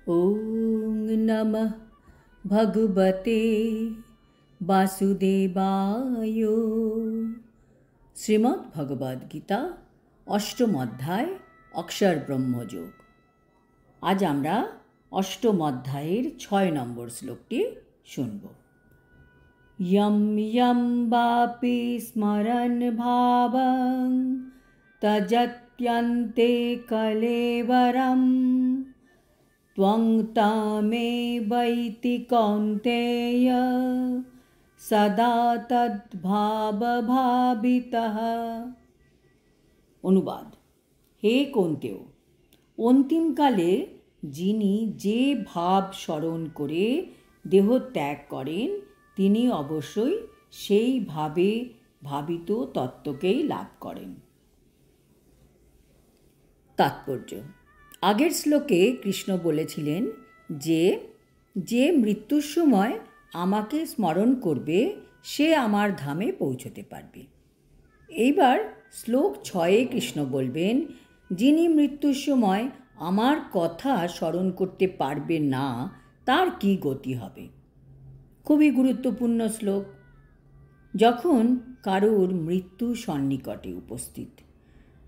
ওং নমঃ ভগবতে বাসুদেবায়। শ্রীমদ্ ভগবদ গীতা অষ্টম অধ্যায় অক্ষর ব্রহ্মযোগ। আজ আমরা অষ্টম অধ্যায়ের 6 নম্বর শ্লোকটি শুনব। ইয়ম ইয়ম বাপি স্মরণ ভাবং তজত্যন্তে কলেবরম ত্বং তামেবৈতি কৌন্তেয় সদা তদ্ভাবভাবিতঃ। অনুবাদ: হে কৌন্তেয়, অন্তিমকালে যিনি যে ভাব স্মরণ করে দেহ ত্যাগ করেন তিনি অবশ্যই সেই ভাবে ভাবিত তত্ত্বকেই লাভ করেন। তাৎপর্য: আগের শ্লোকে কৃষ্ণ বলেছিলেন যে যে মৃত্যুর সময় আমাকে স্মরণ করবে সে আমার ধামে পৌঁছতে পারবে। এইবার শ্লোক 6-এ কৃষ্ণ বলবেন যিনি মৃত্যুর সময় আমার কথা স্মরণ করতে পারবে না তার কি গতি হবে। খুবই গুরুত্বপূর্ণ শ্লোক। যখন কারোর মৃত্যু সন্নিকটে উপস্থিত,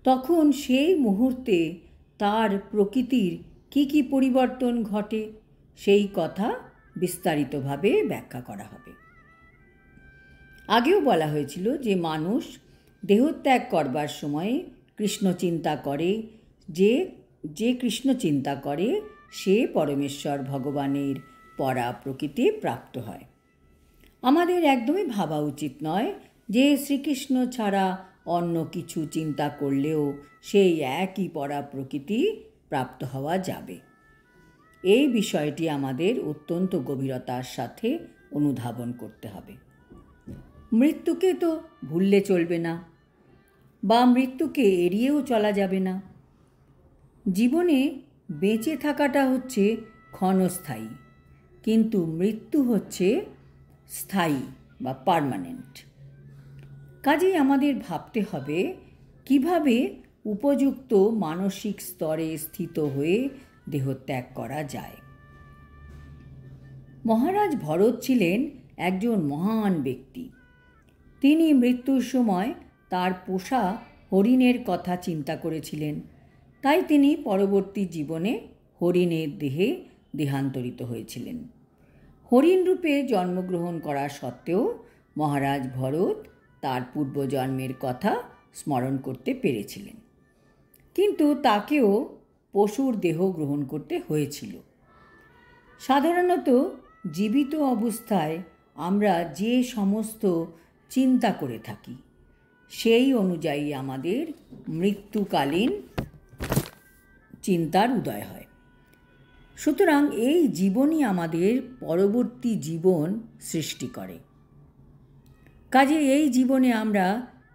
তখন সেই মুহূর্তে তার প্রকৃতির কি পরিবর্তন ঘটে সেই কথা বিস্তারিতভাবে ব্যাখ্যা করা হবে। আগেও বলা হয়েছিল যে মানুষ দেহত্যাগ করবার সময় কৃষ্ণ চিন্তা করে, যে কৃষ্ণ চিন্তা করে সে পরমেশ্বর ভগবানের পরা প্রকৃতি প্রাপ্ত হয়। আমাদের একদমই ভাবা উচিত নয় যে শ্রীকৃষ্ণ ছাড়া অন্য কিছু চিন্তা করলেও সেই একই পরা প্রকৃতি প্রাপ্ত হওয়া যাবে। এই বিষয়টি আমাদের অত্যন্ত গভীরতার সাথে অনুধাবন করতে হবে। মৃত্যুকে তো ভুললে চলবে না, বা মৃত্যুকে এড়িয়েও চলা যাবে না। জীবনে বেঁচে থাকাটা হচ্ছে ক্ষণস্থায়ী, কিন্তু মৃত্যু হচ্ছে স্থায়ী বা পার্মানেন্ট। কাজেই আমাদের ভাবতে হবে কিভাবে উপযুক্ত মানসিক স্তরে স্থিত হয়ে দেহত্যাগ করা যায়। মহারাজ ভরত ছিলেন একজন মহান ব্যক্তি। তিনি মৃত্যুর সময় তার পোষা হরিণের কথা চিন্তা করেছিলেন, তাই তিনি পরবর্তী জীবনে হরিণের দেহে দেহান্তরিত হয়েছিলেন। হরিণ রূপে জন্মগ্রহণ করা সত্ত্বেও মহারাজ ভরত তার পূর্বজন্মের কথা স্মরণ করতে পেরেছিলেন, কিন্তু তাকেও পশুর দেহ গ্রহণ করতে হয়েছিল। সাধারণত জীবিত অবস্থায় আমরা যে সমস্ত চিন্তা করে থাকি সেই অনুযায়ী আমাদের মৃত্যুকালীন চিন্তার উদয় হয়। সুতরাং এই জীবনই আমাদের পরবর্তী জীবন সৃষ্টি করে। কাজে এই জীবনে আমরা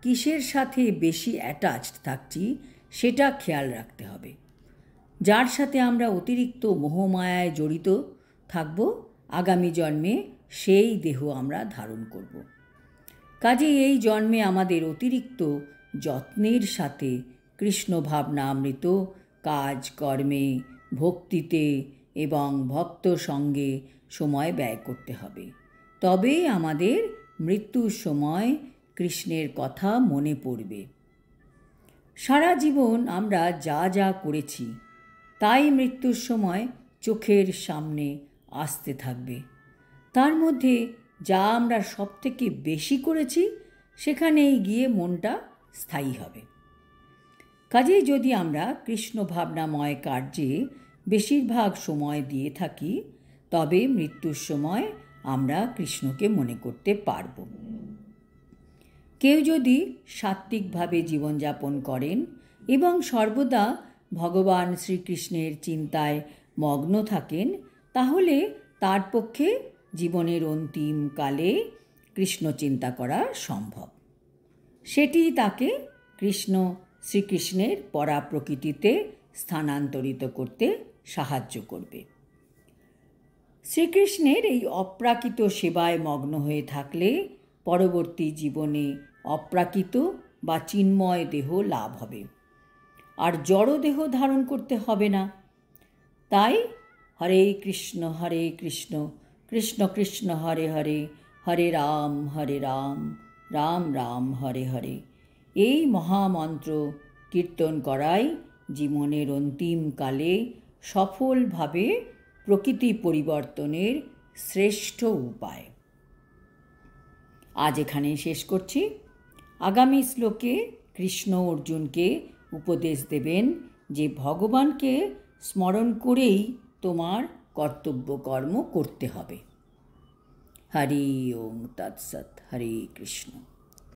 কিসের সাথে বেশি অ্যাটাচড থাকছি সেটা খেয়াল রাখতে হবে। যার সাথে আমরা অতিরিক্ত মোহমায়ায় জড়িত থাকব, আগামী জন্মে সেই দেহ আমরা ধারণ করব। কাজে এই জন্মে আমাদের অতিরিক্ত যত্নের সাথে কৃষ্ণ ভাবনামৃত কাজ কর্মে, ভক্তিতে এবং ভক্ত সঙ্গে সময় ব্যয় করতে হবে। তবেই আমাদের মৃত্যুর সময় কৃষ্ণের কথা মনে পড়বে। সারা জীবন আমরা যা যা করেছি তাই মৃত্যুর সময় চোখের সামনে আসতে থাকবে। তার মধ্যে যা আমরা সবথেকে বেশি করেছি সেখানেই গিয়ে মনটা স্থায়ী হবে। কাজেই যদি আমরা কৃষ্ণ ভাবনাময় কার্যে বেশিরভাগ সময় দিয়ে থাকি, তবে মৃত্যুর সময় আমরা কৃষ্ণকে মনে করতে পারব। কেউ যদি সাত্ত্বিকভাবে জীবনযাপন করেন এবং সর্বদা ভগবান শ্রীকৃষ্ণের চিন্তায় মগ্ন থাকেন, তাহলে তার পক্ষে জীবনের অন্তিম কালে কৃষ্ণ চিন্তা করা সম্ভব। সেটি তাকে শ্রীকৃষ্ণের পরা প্রকৃতিতে স্থানান্তরিত করতে সাহায্য করবে। শ্রীকৃষ্ণের এই অপ্রাকৃত সেবায় মগ্ন হয়ে থাকলে পরবর্তী জীবনে অপ্রাকৃত বা চিন্ময় দেহ লাভ হবে, আর জড় দেহ ধারণ করতে হবে না। তাই হরে কৃষ্ণ কৃষ্ণ কৃষ্ণ হরে হরে, হরে রাম রাম রাম হরে হরে। এই মহামন্ত্র কীর্তন করাই জীবনের অন্তিমকালে সফলভাবে প্রকৃতি পরিবর্তনের শ্রেষ্ঠ উপায়। আজ এখানেই শেষ করছি। আগামী শ্লোকে কৃষ্ণ অর্জুনকে উপদেশ দেবেন যে ভগবানকে স্মরণ করেই তোমার কর্তব্য কর্ম করতে হবে। হরি ওম তৎসৎ। হরে কৃষ্ণ।